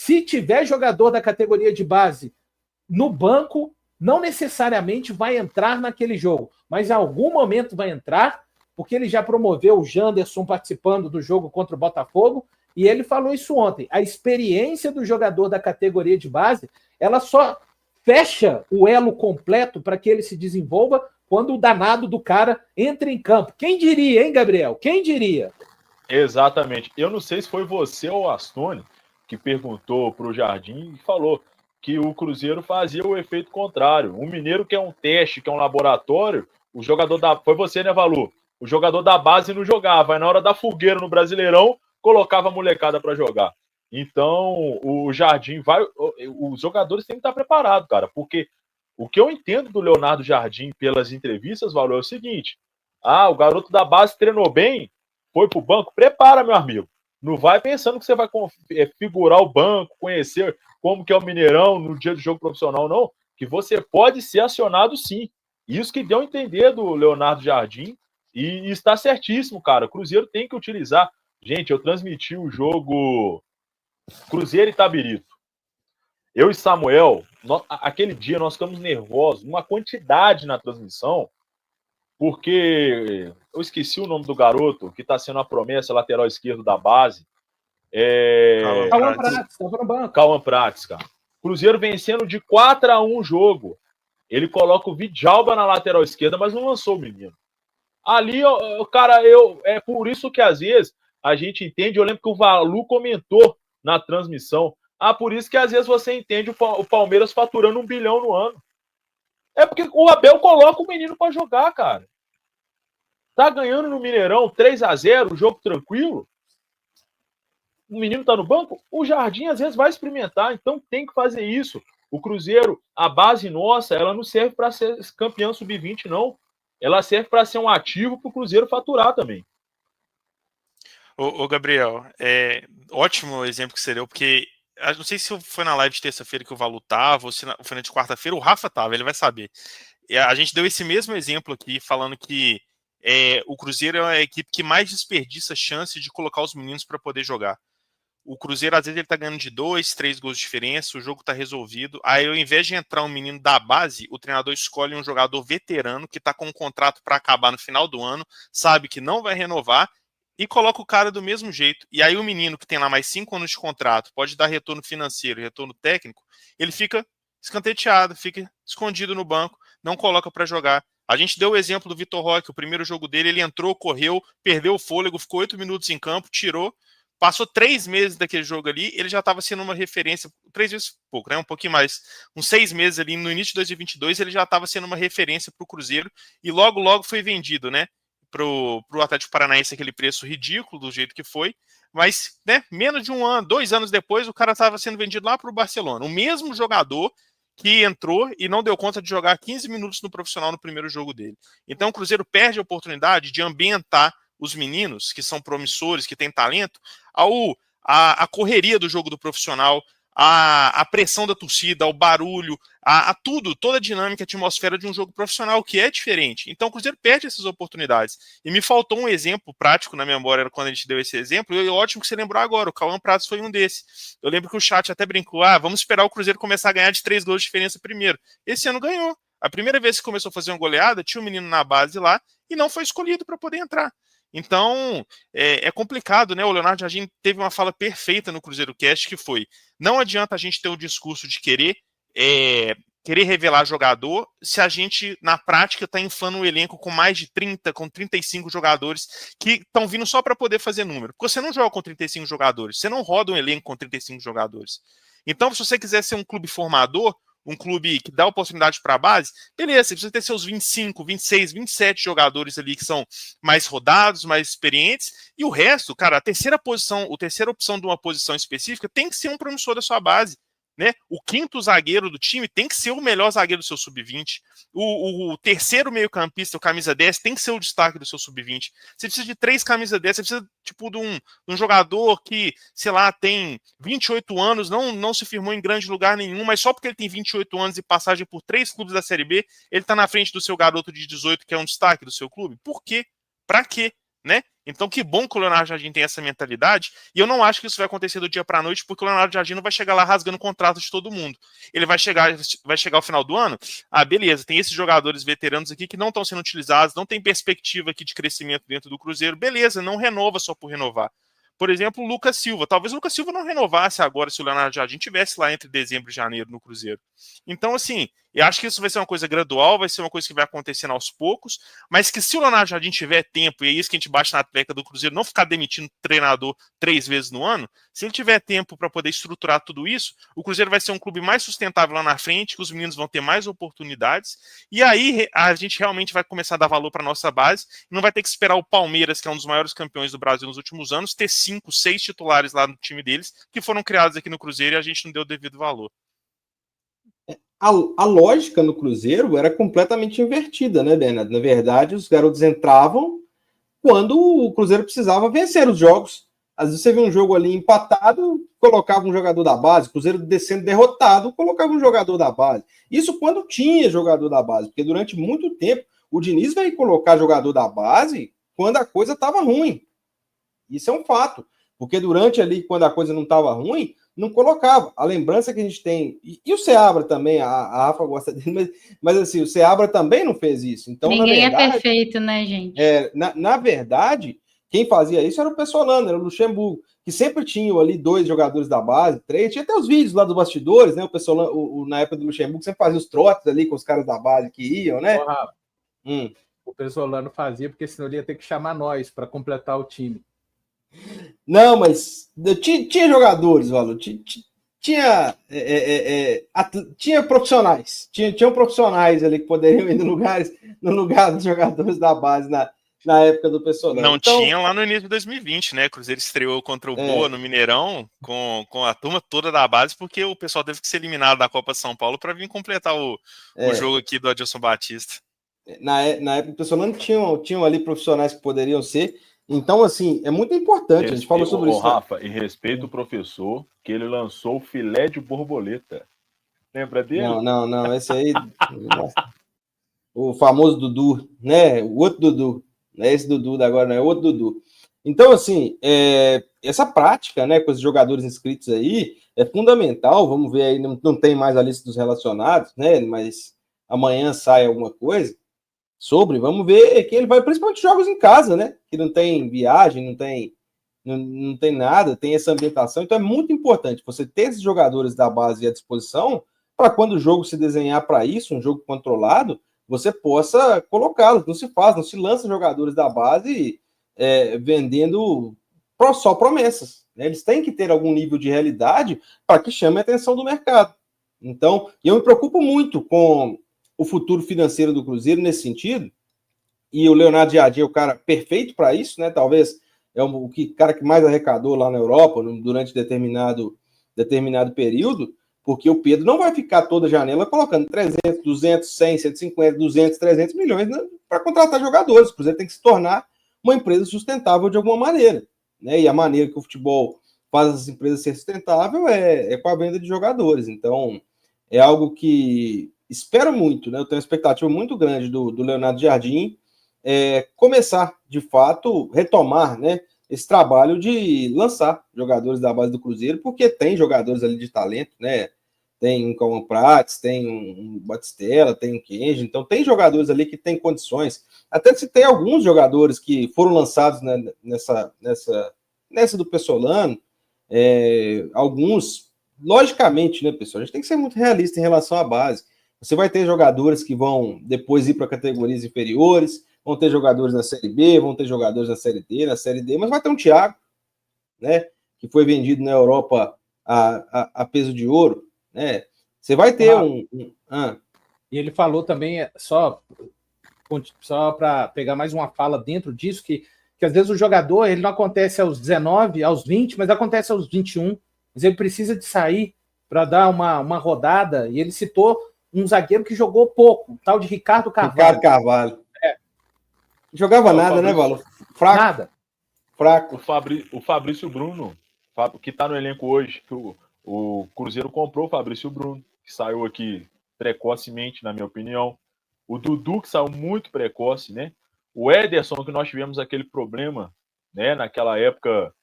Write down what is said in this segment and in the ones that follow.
Se tiver jogador da categoria de base no banco, não necessariamente vai entrar naquele jogo, mas em algum momento vai entrar, porque ele já promoveu o Janderson participando do jogo contra o Botafogo, e ele falou isso ontem. A experiência do jogador da categoria de base, ela só fecha o elo completo para que ele se desenvolva quando o danado do cara entra em campo. Quem diria, hein, Gabriel? Quem diria? Exatamente. Eu não sei se foi você ou o Astone que perguntou para o Jardim e falou que o Cruzeiro fazia o efeito contrário. O Mineiro, que é um teste, que é um laboratório, o jogador da... Foi você, né, Valu? O jogador da base não jogava. Aí na hora da fogueira no Brasileirão, colocava a molecada para jogar. Então, o Jardim vai... Os jogadores têm que estar preparados, cara, porque o que eu entendo do Leonardo Jardim pelas entrevistas, Valu, é o seguinte: o garoto da base treinou bem, foi pro banco, prepara, meu amigo. Não vai pensando que você vai figurar o banco, conhecer como que é o Mineirão no dia do jogo profissional, não. Que você pode ser acionado sim. Isso que deu a entender do Leonardo Jardim e está certíssimo, cara. O Cruzeiro tem que utilizar. Gente, eu transmiti o jogo Cruzeiro e Itabirito. Eu e Samuel, aquele dia nós ficamos nervosos, uma quantidade na transmissão, porque eu esqueci o nome do garoto que está sendo a promessa lateral esquerdo da base. Cauã Prates, cara. Cruzeiro vencendo de 4-1 o jogo. Ele coloca o Vidjalba na lateral esquerda, mas não lançou o menino. Ali, cara, é por isso que às vezes a gente entende. Eu lembro que o Valu comentou na transmissão. Por isso que às vezes você entende o Palmeiras faturando 1 bilhão no ano. É porque o Abel coloca o menino para jogar, cara. Tá ganhando no Mineirão 3-0, jogo tranquilo. O menino tá no banco. O Jardim às vezes vai experimentar, então tem que fazer isso. O Cruzeiro, a base nossa, ela não serve para ser campeão sub-20, não. Ela serve para ser um ativo para o Cruzeiro faturar também. Ô Gabriel, ótimo o exemplo que você deu, porque não sei se foi na live de terça-feira que o Valu tava, ou se foi na de quarta-feira, o Rafa tava, ele vai saber. A gente deu esse mesmo exemplo aqui, falando que o Cruzeiro é a equipe que mais desperdiça chance de colocar os meninos para poder jogar. O Cruzeiro, às vezes, ele tá ganhando de 2, 3 gols de diferença, o jogo tá resolvido. Aí, ao invés de entrar um menino da base, o treinador escolhe um jogador veterano que tá com um contrato para acabar no final do ano, sabe que não vai renovar, e coloca o cara do mesmo jeito. E aí o menino que tem lá mais 5 anos de contrato, pode dar retorno financeiro, retorno técnico, ele fica escanteteado, fica escondido no banco, não coloca para jogar. A gente deu o exemplo do Vitor Roque, o primeiro jogo dele, ele entrou, correu, perdeu o fôlego, ficou 8 minutos em campo, tirou. Passou 3 meses daquele jogo ali, ele já estava sendo uma referência, 3 vezes pouco, né? Um pouquinho mais, uns 6 meses ali, no início de 2022, ele já estava sendo uma referência para o Cruzeiro, e logo foi vendido, né? Pro Atlético Paranaense, aquele preço ridículo, do jeito que foi, mas, né, menos de 1 ano, 2 anos depois, o cara estava sendo vendido lá para o Barcelona. O mesmo jogador que entrou e não deu conta de jogar 15 minutos no profissional no primeiro jogo dele. Então o Cruzeiro perde a oportunidade de ambientar os meninos, que são promissores, que têm talento, a correria do jogo do profissional, a pressão da torcida, o barulho, a tudo, toda a dinâmica, a atmosfera de um jogo profissional, que é diferente. Então o Cruzeiro perde essas oportunidades. E me faltou um exemplo prático na memória quando a gente deu esse exemplo, e é ótimo que você lembrou agora, o Cauã Pratos foi um desses. Eu lembro que o chat até brincou, vamos esperar o Cruzeiro começar a ganhar de 3 gols de diferença primeiro. Esse ano ganhou. A primeira vez que começou a fazer uma goleada, tinha um menino na base lá, e não foi escolhido para poder entrar. Então, é complicado, né? O Leonardo Jardim teve uma fala perfeita no Cruzeiro Cast, que foi: não adianta a gente ter o discurso de querer revelar jogador, se a gente, na prática, está inflando um elenco com mais de 30, com 35 jogadores que estão vindo só para poder fazer número. Porque você não joga com 35 jogadores, você não roda um elenco com 35 jogadores. Então, se você quiser ser um clube formador, um clube que dá oportunidade para a base, beleza, você precisa ter seus 25, 26, 27 jogadores ali que são mais rodados, mais experientes, e o resto, cara, a terceira opção de uma posição específica tem que ser um promissor da sua base, né? O quinto zagueiro do time tem que ser o melhor zagueiro do seu sub-20. O terceiro meio-campista, o camisa 10, tem que ser o destaque do seu sub-20. Você precisa de 3 camisas 10, você precisa tipo de um jogador que, sei lá, tem 28 anos, não se firmou em grande lugar nenhum, mas só porque ele tem 28 anos e passagem por 3 clubes da Série B, ele tá na frente do seu garoto de 18, que é um destaque do seu clube. Por quê? Pra quê? né? Então, que bom que o Leonardo Jardim tem essa mentalidade, e eu não acho que isso vai acontecer do dia para a noite, porque o Leonardo Jardim não vai chegar lá rasgando o contrato de todo mundo. Ele vai chegar ao final do ano, beleza, tem esses jogadores veteranos aqui que não estão sendo utilizados, não tem perspectiva aqui de crescimento dentro do Cruzeiro, beleza, não renova só por renovar. Por exemplo, o Lucas Silva. Talvez o Lucas Silva não renovasse agora se o Leonardo Jardim tivesse lá entre dezembro e janeiro no Cruzeiro. Então, assim, eu acho que isso vai ser uma coisa gradual, vai ser uma coisa que vai acontecendo aos poucos, mas que se o Leonardo Jardim tiver tempo, e é isso que a gente bate na tecla do Cruzeiro, não ficar demitindo treinador 3 vezes no ano, se ele tiver tempo para poder estruturar tudo isso, o Cruzeiro vai ser um clube mais sustentável lá na frente, que os meninos vão ter mais oportunidades, e aí a gente realmente vai começar a dar valor para a nossa base, e não vai ter que esperar o Palmeiras, que é um dos maiores campeões do Brasil nos últimos anos, ter 5, 6 titulares lá no time deles, que foram criados aqui no Cruzeiro e a gente não deu o devido valor. A lógica no Cruzeiro era completamente invertida, né, Bernardo? Na verdade, os garotos entravam quando o Cruzeiro precisava vencer os jogos. Às vezes você vê um jogo ali empatado, colocava um jogador da base, o Cruzeiro descendo derrotado, colocava um jogador da base. Isso quando tinha jogador da base, porque durante muito tempo o Diniz vai colocar jogador da base quando a coisa estava ruim. Isso é um fato, porque durante ali, quando a coisa não estava ruim, não colocava. A lembrança que a gente tem, e o Seabra também, a Rafa gosta dele, mas assim, o Seabra também não fez isso. Então, ninguém na verdade, é perfeito, né, gente? Na verdade, quem fazia isso era o Pessolano, era o Luxemburgo, que sempre tinham ali 2 jogadores da base, 3, tinha até os vídeos lá dos bastidores, né? O Pessolano, na época do Luxemburgo, sempre fazia os trotes ali com os caras da base que iam, né? O Pessolano fazia, porque senão ele ia ter que chamar nós para completar o time. Não, mas tinha jogadores, Valor. Tinha profissionais. Tinham profissionais ali que poderiam ir no lugar dos jogadores da base na época do Pessolano. Não tinha lá no início de 2020, né? O Cruzeiro estreou contra o Boa no Mineirão com a turma toda da base, porque o pessoal teve que ser eliminado da Copa São Paulo para vir completar o jogo aqui do Adilson Batista. Na época do Pessolano tinham ali profissionais que poderiam ser. Então, assim, é muito importante. A gente falou sobre isso. Rafa, e respeita o professor, que ele lançou o filé de borboleta. Lembra dele? Não. Esse aí. O famoso Dudu, né? O outro Dudu. Não é esse Dudu da agora, não é o outro Dudu. Então, assim, essa prática, né, com os jogadores inscritos aí, é fundamental. Vamos ver aí, não tem mais a lista dos relacionados, né? Mas amanhã sai alguma coisa. Vamos ver que ele vai, principalmente jogos em casa, né? Que não tem viagem, não tem nada, tem essa ambientação. Então é muito importante você ter esses jogadores da base à disposição para quando o jogo se desenhar para isso, um jogo controlado, você possa colocá-los. Não se lança jogadores da base vendendo só promessas. Né? Eles têm que ter algum nível de realidade para que chame a atenção do mercado. Então, eu me preocupo muito com o futuro financeiro do Cruzeiro nesse sentido, e o Leonardo Jardim é o cara perfeito para isso, né? Talvez é o cara que mais arrecadou lá na Europa durante determinado período, porque o Pedro não vai ficar toda a janela colocando 300, 200, 100, 150, 200, 300 milhões para contratar jogadores. O Cruzeiro tem que se tornar uma empresa sustentável de alguma maneira, né? E a maneira que o futebol faz as empresas ser sustentável é com a venda de jogadores. Então, é algo que espero muito, né? Eu tenho uma expectativa muito grande do Leonardo Jardim começar, de fato, retomar, né, esse trabalho de lançar jogadores da base do Cruzeiro, porque tem jogadores ali de talento, né? Tem um Cauã Prats, tem um Batistella, tem um Kenji, então tem jogadores ali que têm condições. Até se tem alguns jogadores que foram lançados, né, nessa do Pessolano, alguns, logicamente, né, pessoal, a gente tem que ser muito realista em relação à base. Você vai ter jogadores que vão depois ir para categorias inferiores, vão ter jogadores na Série B, vão ter jogadores na Série D, na Série D, mas vai ter um Thiago, né, que foi vendido na Europa a peso de ouro, né? Você vai ter E ele falou também, só para pegar mais uma fala dentro disso, que às vezes o jogador ele não acontece aos 19, aos 20, mas acontece aos 21, mas ele precisa de sair para dar uma rodada, e ele citou um zagueiro que jogou pouco, o tal de Ricardo Carvalho. Ricardo Carvalho. Jogava nada, né, Valor? Fraco. Nada. Fraco. O Fabrício Bruno, que está no elenco hoje, que o Cruzeiro comprou o Fabrício Bruno, que saiu aqui precocemente, na minha opinião. O Dudu, que saiu muito precoce, né? O Ederson, que nós tivemos aquele problema, né, naquela época,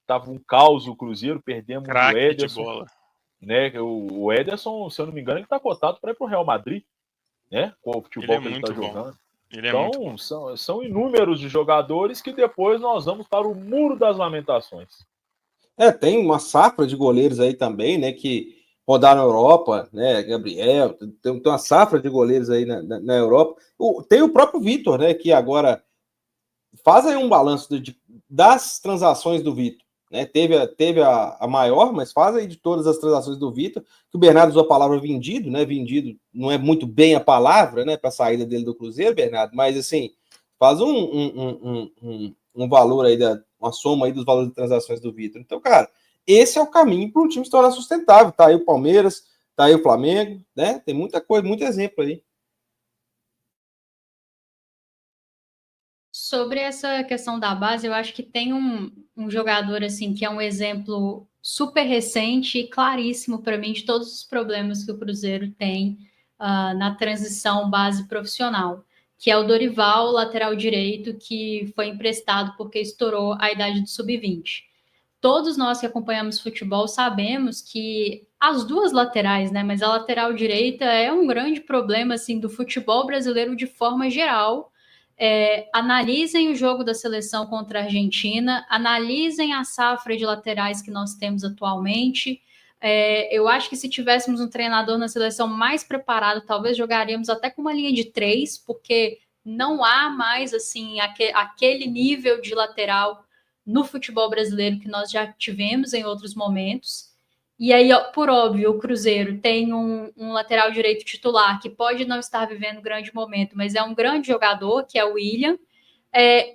tava um caos o Cruzeiro, perdemos o Ederson. De bola. Né, o Ederson, se eu não me engano, ele está cotado para ir para o Real Madrid, né, com o futebol que ele está jogando. Então, são inúmeros de jogadores que depois nós vamos para o Muro das Lamentações. Tem uma safra de goleiros aí também, né, que rodaram na Europa, né, Gabriel, tem uma safra de goleiros aí na Europa. Tem o próprio Vitor, né, que agora faz aí um balanço das transações do Vitor, né, teve a maior, mas faz aí de todas as transações do Vitor, que o Bernardo usou a palavra vendido, né, vendido não é muito bem a palavra, né, para a saída dele do Cruzeiro, Bernardo, mas assim, faz um valor aí, uma soma aí dos valores de transações do Vitor. Então, cara, esse é o caminho para um time se tornar sustentável. Tá aí o Palmeiras, tá aí o Flamengo, né? Tem muita coisa, muito exemplo aí. Sobre essa questão da base, eu acho que tem um jogador assim que é um exemplo super recente e claríssimo para mim de todos os problemas que o Cruzeiro tem na transição base profissional, que é o Dorival, lateral direito, que foi emprestado porque estourou a idade do sub-20. Todos nós que acompanhamos futebol sabemos que as duas laterais, né, mas a lateral direita é um grande problema assim do futebol brasileiro de forma geral. Analisem o jogo da seleção contra a Argentina, analisem a safra de laterais que nós temos atualmente. Eu acho que se tivéssemos um treinador na seleção mais preparado, talvez jogaríamos até com uma linha de 3, porque não há mais assim aquele nível de lateral no futebol brasileiro que nós já tivemos em outros momentos. E aí, por óbvio, o Cruzeiro tem um lateral direito titular que pode não estar vivendo um grande momento, mas é um grande jogador, que é o William,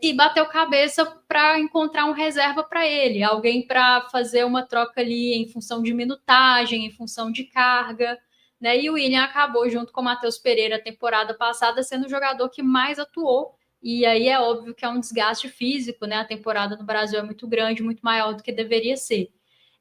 e bateu cabeça para encontrar um reserva para ele, alguém para fazer uma troca ali em função de minutagem, em função de carga, né? E o William acabou, junto com o Matheus Pereira, a temporada passada, sendo o jogador que mais atuou. E aí é óbvio que é um desgaste físico, né? A temporada no Brasil é muito grande, muito maior do que deveria ser.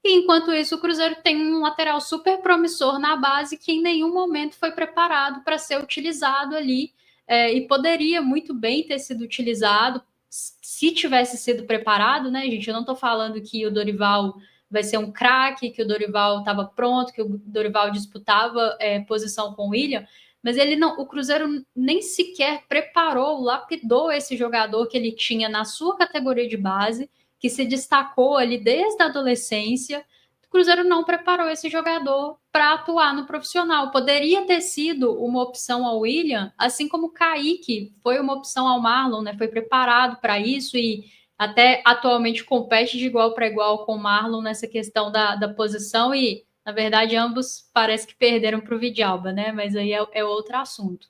E enquanto isso, o Cruzeiro tem um lateral super promissor na base que em nenhum momento foi preparado para ser utilizado ali, e poderia muito bem ter sido utilizado se tivesse sido preparado, né, gente? Eu não estou falando que o Dorival vai ser um craque, que o Dorival estava pronto, que o Dorival disputava posição com o William, mas o Cruzeiro nem sequer preparou, lapidou esse jogador que ele tinha na sua categoria de base, que se destacou ali desde a adolescência. O Cruzeiro não preparou esse jogador para atuar no profissional. Poderia ter sido uma opção ao William, assim como o Kaique foi uma opção ao Marlon, né? Foi preparado para isso e até atualmente compete de igual para igual com o Marlon nessa questão da posição e, na verdade, ambos parece que perderam para o Vidalba, né? Mas aí é outro assunto.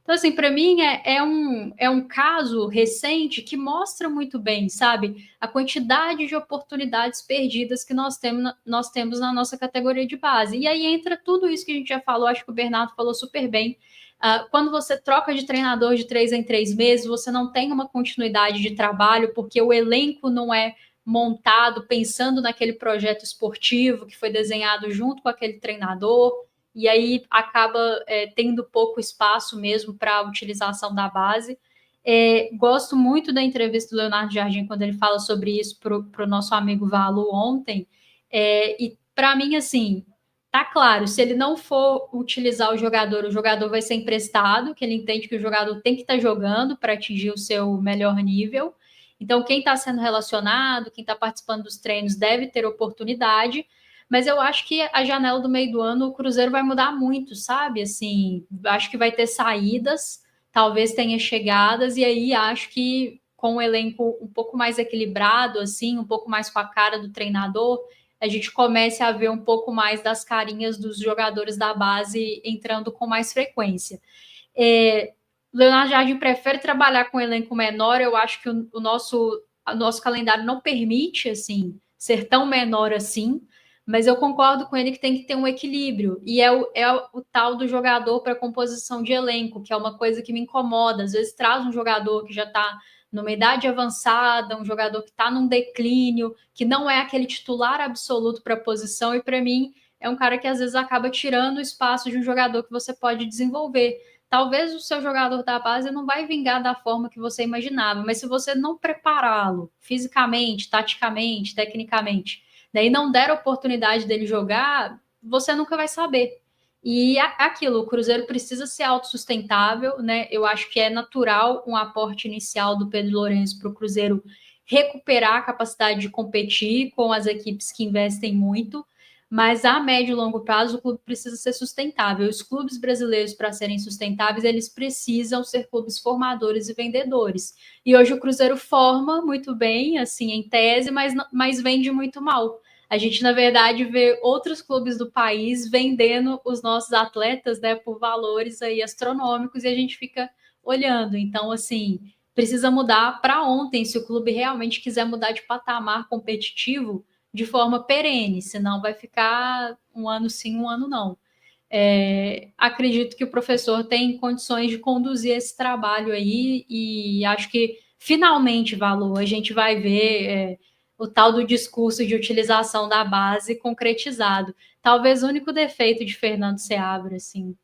Então, assim, para mim é um caso recente que mostra muito bem, sabe, a quantidade de oportunidades perdidas que nós temos na nossa categoria de base. E aí entra tudo isso que a gente já falou, acho que o Bernardo falou super bem. Quando você troca de treinador de 3 em 3 meses, você não tem uma continuidade de trabalho, porque o elenco não é montado pensando naquele projeto esportivo que foi desenhado junto com aquele treinador. E aí acaba tendo pouco espaço mesmo para a utilização da base. Gosto muito da entrevista do Leonardo Jardim quando ele fala sobre isso para o nosso amigo Valu ontem. E para mim, assim, tá claro, se ele não for utilizar o jogador vai ser emprestado, que ele entende que o jogador tem que estar jogando para atingir o seu melhor nível. Então, quem está sendo relacionado, quem está participando dos treinos deve ter oportunidade. Mas eu acho que a janela do meio do ano, o Cruzeiro vai mudar muito, sabe? Assim, acho que vai ter saídas, talvez tenha chegadas, e aí acho que com um elenco um pouco mais equilibrado, assim, um pouco mais com a cara do treinador, a gente comece a ver um pouco mais das carinhas dos jogadores da base entrando com mais frequência. Leonardo Jardim prefere trabalhar com um elenco menor, eu acho que o nosso calendário não permite, assim, ser tão menor assim, mas eu concordo com ele que tem que ter um equilíbrio, e é o tal do jogador para composição de elenco, que é uma coisa que me incomoda. Às vezes traz um jogador que já está numa idade avançada, um jogador que está num declínio, que não é aquele titular absoluto para a posição, e para mim é um cara que às vezes acaba tirando o espaço de um jogador que você pode desenvolver. talvez o seu jogador da base não vai vingar da forma que você imaginava, mas se você não prepará-lo fisicamente, taticamente, tecnicamente, daí não der a oportunidade dele jogar, você nunca vai saber. E aquilo, o Cruzeiro precisa ser autossustentável, né? Eu acho que é natural um aporte inicial do Pedro Lourenço para o Cruzeiro recuperar a capacidade de competir com as equipes que investem muito, mas a médio e longo prazo o clube precisa ser sustentável. Os clubes brasileiros, para serem sustentáveis, eles precisam ser clubes formadores e vendedores. E hoje o Cruzeiro forma muito bem, assim, em tese, mas vende muito mal. A gente, na verdade, vê outros clubes do país vendendo os nossos atletas, né, por valores aí astronômicos e a gente fica olhando. Então, assim, precisa mudar para ontem, se o clube realmente quiser mudar de patamar competitivo de forma perene, senão vai ficar um ano sim, um ano não. Acredito que o professor tem condições de conduzir esse trabalho aí e acho que finalmente, Valor, a gente vai ver o tal do discurso de utilização da base concretizado. Talvez o único defeito de Fernando Seabra, assim,